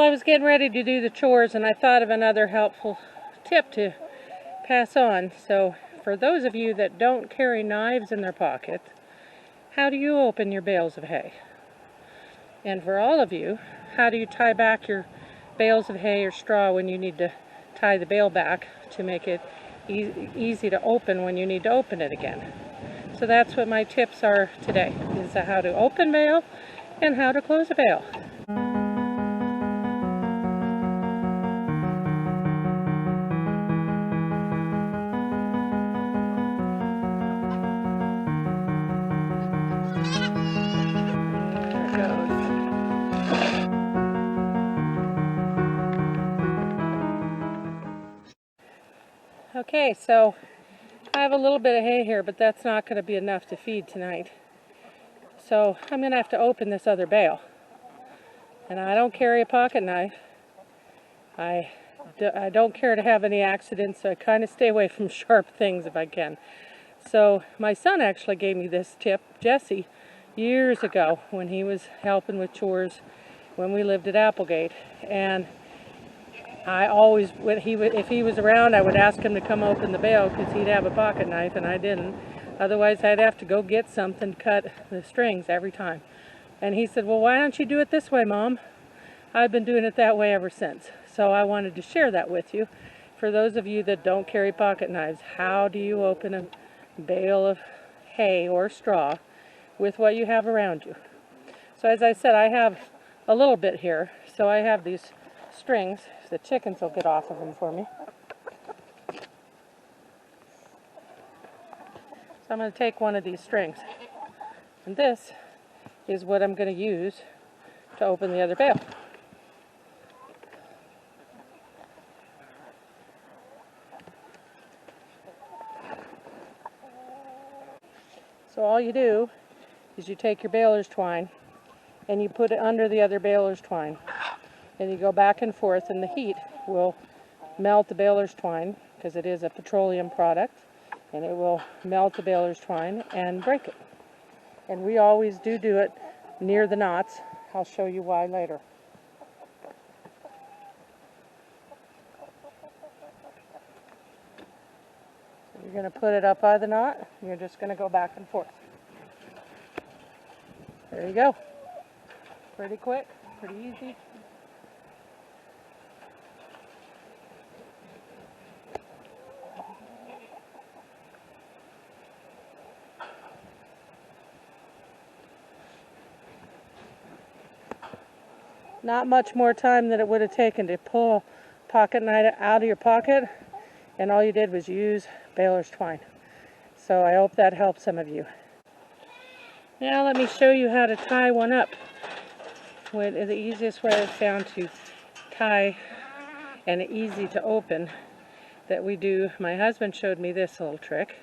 Well, I was getting ready to do the chores and I thought of another helpful tip to pass on. So for those of you that don't carry knives in their pocket, how do you open your bales of hay? And for all of you, how do you tie back your bales of hay or straw when you need to tie the bale back to make it easy to open when you need to open it again? So that's what my tips are today, is how to open bale and how to close a bale. Okay, so I have a little bit of hay here, but that's not going to be enough to feed tonight. So I'm going to have to open this other bale. And I don't carry a pocket knife. I don't care to have any accidents, so I kind of stay away from sharp things if I can. So my son actually gave me this tip, Jesse, years ago when he was helping with chores when we lived at Applegate. And I always, if he was around, I would ask him to come open the bale because he'd have a pocket knife and I didn't. Otherwise, I'd have to go get something to cut the strings every time. And he said, well, why don't you do it this way, Mom? I've been doing it that way ever since. So I wanted to share that with you. For those of you that don't carry pocket knives, how do you open a bale of hay or straw with what you have around you? So as I said, I have a little bit here. So I have these strings. The chickens will get off of them for me. So I'm going to take one of these strings. And this is what I'm going to use to open the other bale. So all you do is you take your baler's twine and you put it under the other baler's twine. And you go back and forth, and the heat will melt the baler's twine because it is a petroleum product, and it will melt the baler's twine and break it. And we always do it near the knots. I'll show you why later. So you're going to put it up by the knot, and you're just going to go back and forth. There you go. Pretty quick, pretty easy. Not much more time than it would have taken to pull a pocket knife out of your pocket, and all you did was use baler's twine. So I hope that helps some of you. Now let me show you how to tie one up. The easiest way I've found to tie and easy to open that we do. My husband showed me this little trick,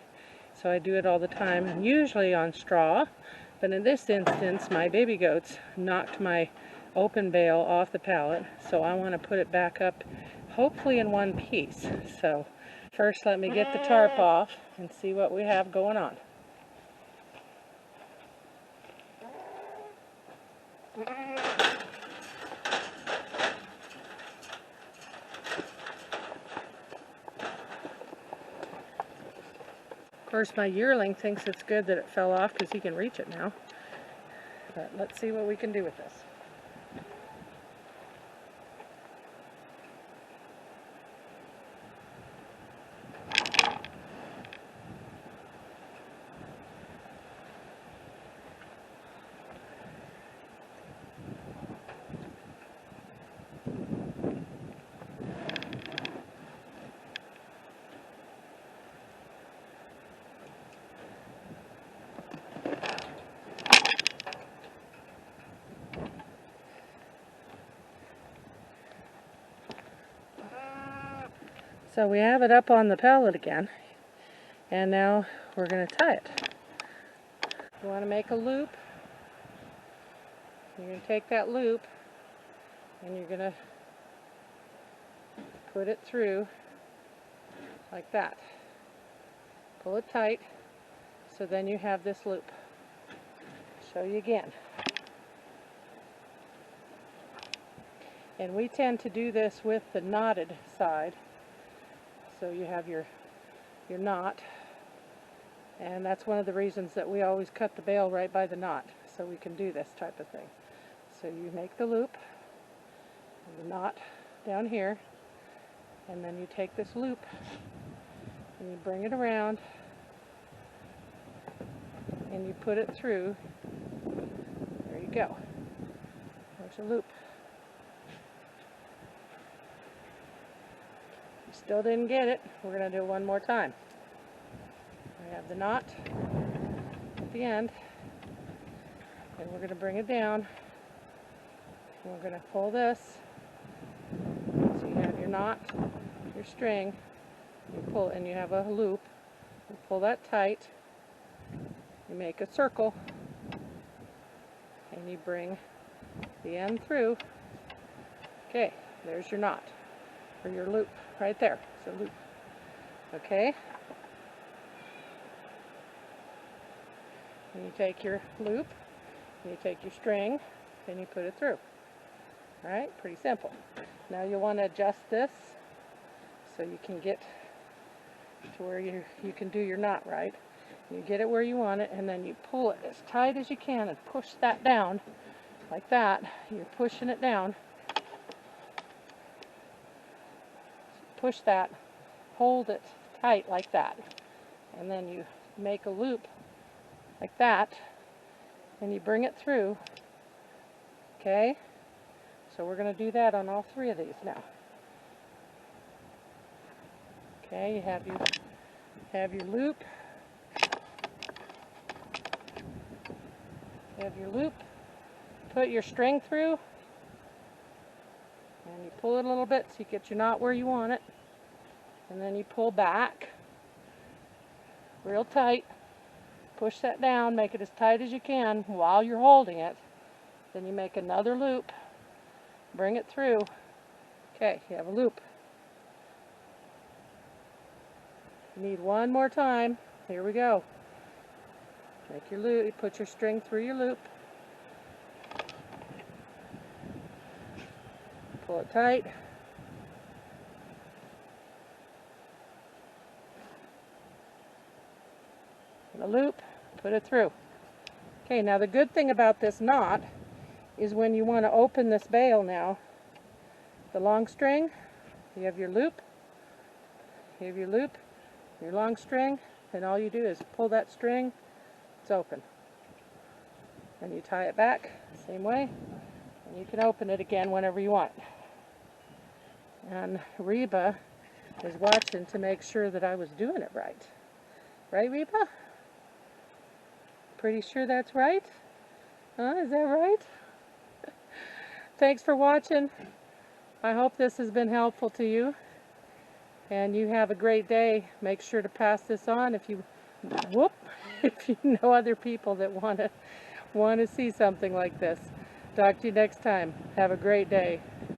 so I do it all the time, usually on straw, but in this instance my baby goats knocked my open bale off the pallet, so I want to put it back up, hopefully in one piece. So first let me get the tarp off and see what we have going on. Of course, my yearling thinks it's good that it fell off because he can reach it now. But let's see what we can do with this. So we have it up on the pallet again, and now we're going to tie it. You want to make a loop. You're going to take that loop and you're going to put it through like that. Pull it tight, so then you have this loop. Show you again. And we tend to do this with the knotted side. So you have your knot. And that's one of the reasons that we always cut the bale right by the knot, so we can do this type of thing. So you make the loop, the knot down here, and then you take this loop and you bring it around and you put it through. There you go. There's a loop. You still didn't get it. We're going to do it one more time. We have the knot at the end, and we're going to bring it down, and we're going to pull this. So you have your knot, your string, you pull, and you have a loop. You pull that tight, you make a circle, and you bring the end through. Okay, there's your knot, or your loop, right there. It's a loop. Okay? And you take your loop, and you take your string, and you put it through. Alright, pretty simple. Now you want to adjust this so you can get to where you can do your knot right. You get it where you want it, and then you pull it as tight as you can and push that down like that. You're pushing it down. Push that, hold it tight like that, and then you make a loop like that, and you bring it through. Okay, so we're going to do that on all three of these now. Okay, you have your loop. You have your loop. Put your string through, and you pull it a little bit so you get your knot where you want it, and then you pull back real tight. Push that down, make it as tight as you can while you're holding it. Then you make another loop, bring it through. Okay, you have a loop. You need one more time. Here we go. Make your loop, you put your string through your loop. Pull it tight. And a loop, put it through. Okay, now the good thing about this knot is when you want to open this bale now, the long string, you have your loop, your long string, and all you do is pull that string, it's open. And you tie it back, same way, and you can open it again whenever you want. And Reba is watching to make sure that I was doing it right. Right, Reba? Pretty sure that's right? Huh? Is that right? Thanks for watching. I hope this has been helpful to you. And you have a great day. Make sure to pass this on if you know other people that want to see something like this. Talk to you next time. Have a great day.